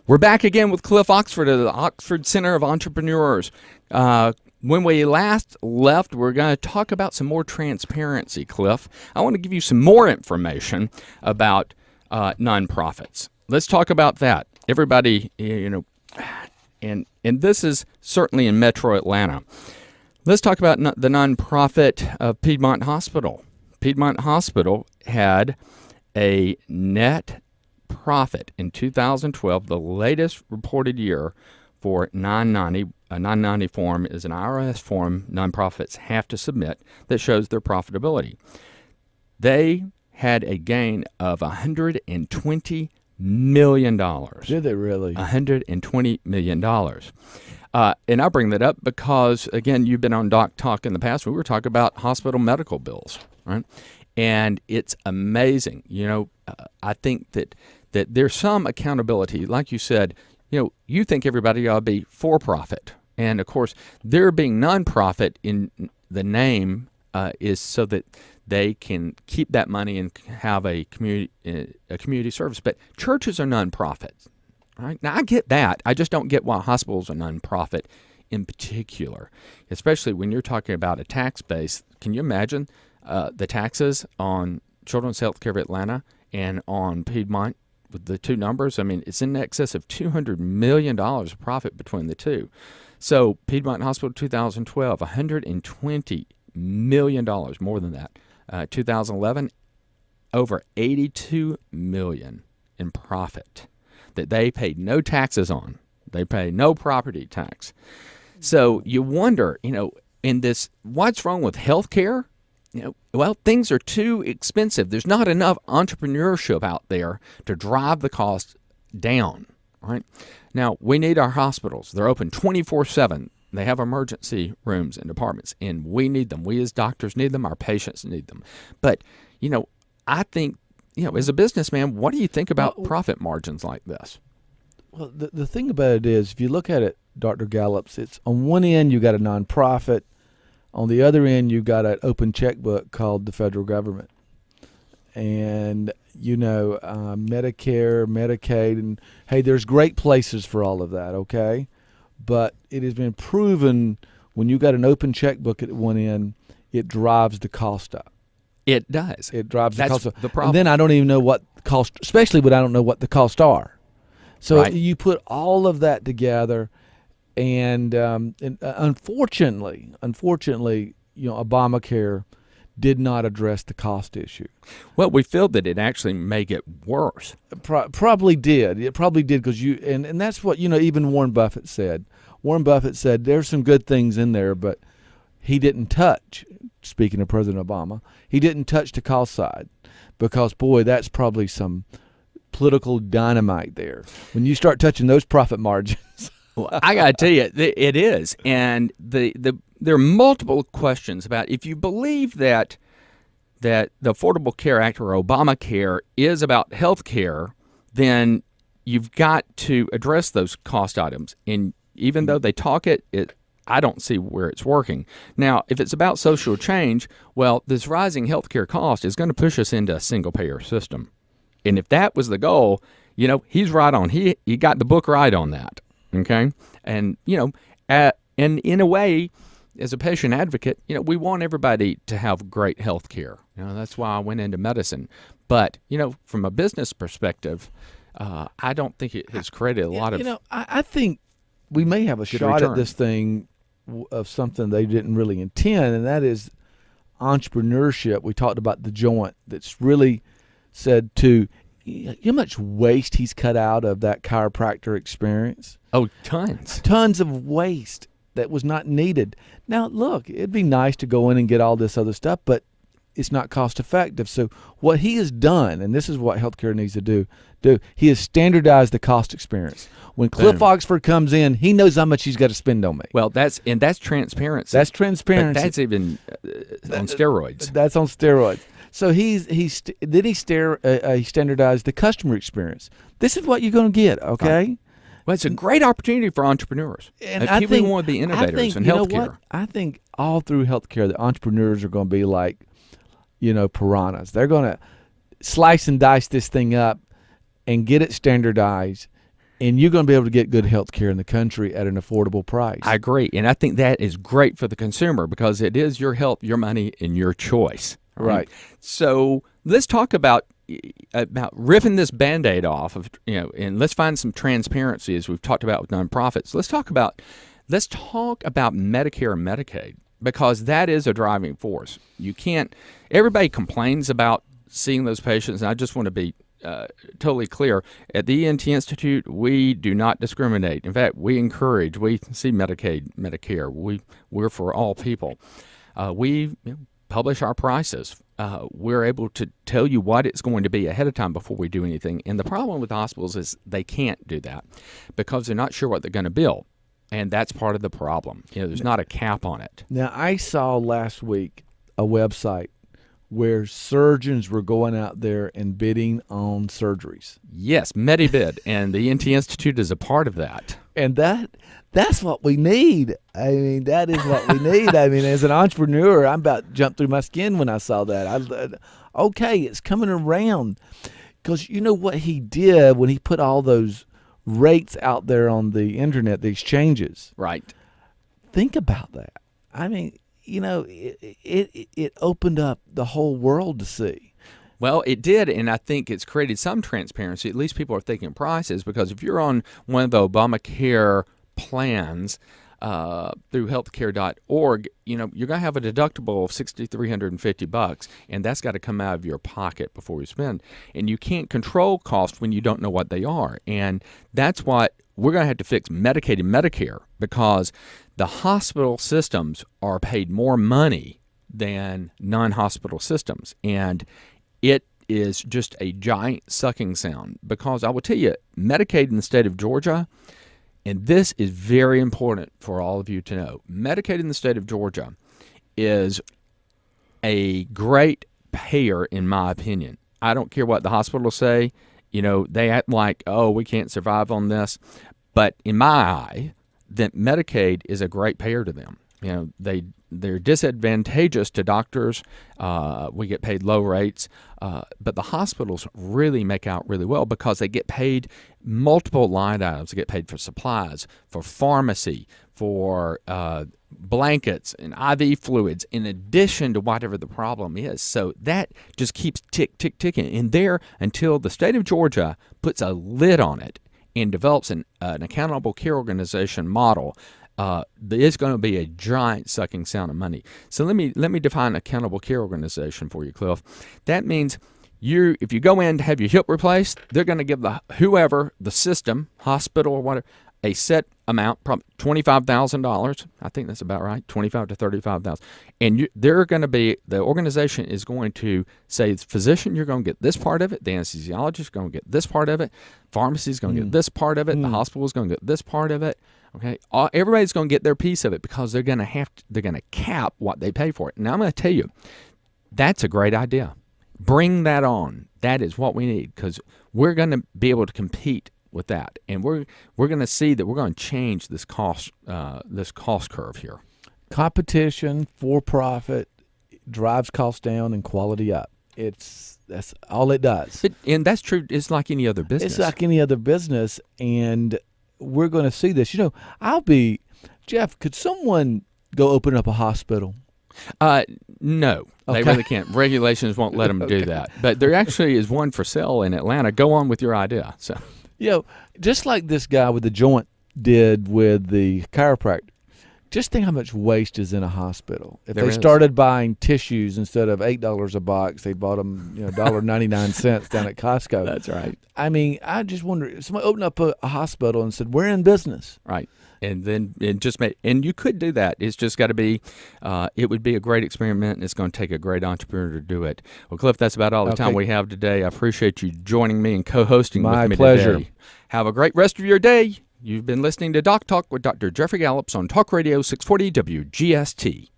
We're back again with Cliff Oxford of the Oxford Center of Entrepreneurs. When we last left, we're going to talk about some more transparency, Cliff. I want to give you some more information about nonprofits. Let's talk about that. Everybody, and this is certainly in Metro Atlanta. Let's talk about the nonprofit of Piedmont Hospital. Piedmont Hospital had a net profit in 2012, the latest reported year for 990. A 990 form is an IRS form nonprofits have to submit that shows their profitability. They had a gain of $120 million. Did they really? $120 million. And I bring that up because, again, you've been on Doc Talk in the past. We were talking about hospital medical bills, right? And it's amazing. I think that there's some accountability. Like you said, you think everybody ought to be for-profit. And, of course, their being nonprofit in the name is so that they can keep that money and have a community service. But churches are nonprofits. Right? Now, I get that. I just don't get why hospitals are nonprofit in particular, especially when you're talking about a tax base. Can you imagine the taxes on Children's Healthcare of Atlanta and on Piedmont with the two numbers? I mean, it's in excess of $200 million of profit between the two. So Piedmont Hospital 2012, $120 million, more than that. 2011, over $82 million in profit that they paid no taxes on. They pay no property tax. So you wonder, in this, what's wrong with healthcare? Well, things are too expensive. There's not enough entrepreneurship out there to drive the cost down, right? Now, we need our hospitals. They're open 24/7. They have emergency rooms and departments, and we need them. We as doctors need them. Our patients need them. But, I think, as a businessman, what do you think about profit margins like this? Well, the thing about it is, if you look at it, Dr. Gallups, it's on one end you got a nonprofit. On the other end, you got an open checkbook called the federal government. And, Medicare, Medicaid, and, hey, there's great places for all of that, okay? But it has been proven when you got an open checkbook at one end, it drives the cost up. It does. It drives the cost up. That's the problem. And then I don't even know what cost, especially when I don't know what the costs are. So right. You put all of that together, and unfortunately, Obamacare did not address the cost issue. Well, we feel that it actually may get worse. Probably did. It probably did because and that's what, even Warren Buffett said. Warren Buffett said there's some good things in there, but he didn't touch, speaking of President Obama, he didn't touch the cost side because, boy, that's probably some political dynamite there. When you start touching those profit margins. Well, I got to tell you, it is. And there are multiple questions about if you believe that the Affordable Care Act or Obamacare is about health care, then you've got to address those cost items. And even though they talk it I don't see where it's working. Now, if it's about social change, well, this rising health care cost is going to push us into a single-payer system. And if that was the goal, he's right on. He got the book right on that. Okay, and and in a way, as a patient advocate, we want everybody to have great health care. That's why I went into medicine. But from a business perspective, I don't think it has created a lot of. I think we may have a shot at this thing of something they didn't really intend, and that is entrepreneurship. We talked about the joint that's really said to. You know how much waste he's cut out of that chiropractor experience? Oh, tons. Tons of waste that was not needed. Now, look, it'd be nice to go in and get all this other stuff, but it's not cost effective. So what he has done, and this is what healthcare needs to do, he has standardized the cost experience. When Cliff Oxford comes in, he knows how much he's got to spend on me. That's transparency. That's transparency. But that's even on steroids. That's on steroids. So he standardized the customer experience. This is what you're going to get, okay? Right. Well, it's a great opportunity for entrepreneurs. And people want to be innovators in healthcare. I think all through healthcare, the entrepreneurs are going to be like, piranhas. They're going to slice and dice this thing up and get it standardized And you're going to be able to get good health care in the country at an affordable price. I agree. And I think that is great for the consumer because it is your health, your money, and your choice. Right. So let's talk about ripping this Band-Aid off of, and let's find some transparency as we've talked about with nonprofits. Let's talk about Medicare and Medicaid because that is a driving force. Everybody complains about seeing those patients, and I just want to be totally clear. At the ENT Institute, we do not discriminate. In fact, we see Medicaid, Medicare. We're for all people. We publish our prices. We're able to tell you what it's going to be ahead of time before we do anything. And the problem with hospitals is they can't do that because they're not sure what they're going to bill. And that's part of the problem. There's not a cap on it. Now, I saw last week a website where surgeons were going out there and bidding on surgeries. Yes, MediBid, and the ENT Institute is a part of that. And that's what we need. I mean, that is what we need. I mean, as an entrepreneur, I'm about to jump through my skin when I saw that. Okay, it's coming around. Because you know what he did when he put all those rates out there on the internet, the exchanges? Right. Think about that. I mean, it opened up the whole world to see. Well, it did, and I think it's created some transparency. At least people are thinking prices because if you're on one of the Obamacare plans through healthcare.org, you're going to have a deductible of $6,350, and that's got to come out of your pocket before you spend. And you can't control costs when you don't know what they are. And that's what we're going to have to fix Medicaid and Medicare because the hospital systems are paid more money than non-hospital systems. And it is just a giant sucking sound because I will tell you, Medicaid in the state of Georgia, and this is very important for all of you to know, Medicaid in the state of Georgia is a great payer in my opinion. I don't care what the hospitals say. They act like, oh, we can't survive on this. But in my eye, that Medicaid is a great payer to them. They're disadvantageous to doctors. We get paid low rates, but the hospitals really make out really well because they get paid multiple line items. They get paid for supplies, for pharmacy, for blankets and IV fluids, in addition to whatever the problem is. So that just keeps ticking in there until the state of Georgia puts a lid on it and develops an accountable care organization model. There's going to be a giant sucking sound of money. So let me define accountable care organization for you, Cliff. That means if you go in to have your hip replaced, they're going to give the system, hospital or whatever, a set amount, probably $25,000. I think that's about right, $25,000 to $35,000. And the organization is going to say, physician, you're going to get this part of it. The anesthesiologist is going to get this part of it. Pharmacy is going to get this part of it. The hospital is going to get this part of it. Okay, everybody's going to get their piece of it because they're going to cap what they pay for it. Now I'm going to tell you, that's a great idea. Bring that on. That is what we need because we're going to be able to compete with that, and we're going to see that we're going to change this cost curve here. Competition for profit drives costs down and quality up. That's all it does. And that's true. It's like any other business. It's like any other business, and we're going to see this. Jeff, could someone go open up a hospital? No, Okay. They really can't. Regulations won't let them do that. But there actually is one for sale in Atlanta. Go on with your idea. So, just like this guy with the joint did with the chiropractor. Just think how much waste is in a hospital. If they started buying tissues instead of $8 a box, they bought them, $1.99 down at Costco. That's right. I mean, I just wonder if somebody opened up a hospital and said, "We're in business." Right. And then and you could do that. It's just got to be, it would be a great experiment, and it's going to take a great entrepreneur to do it. Well, Cliff, that's about all the time we have today. I appreciate you joining me and co-hosting with me pleasure. Today. Have a great rest of your day. You've been listening to Doc Talk with Dr. Jeffrey Gallops on Talk Radio 640 WGST.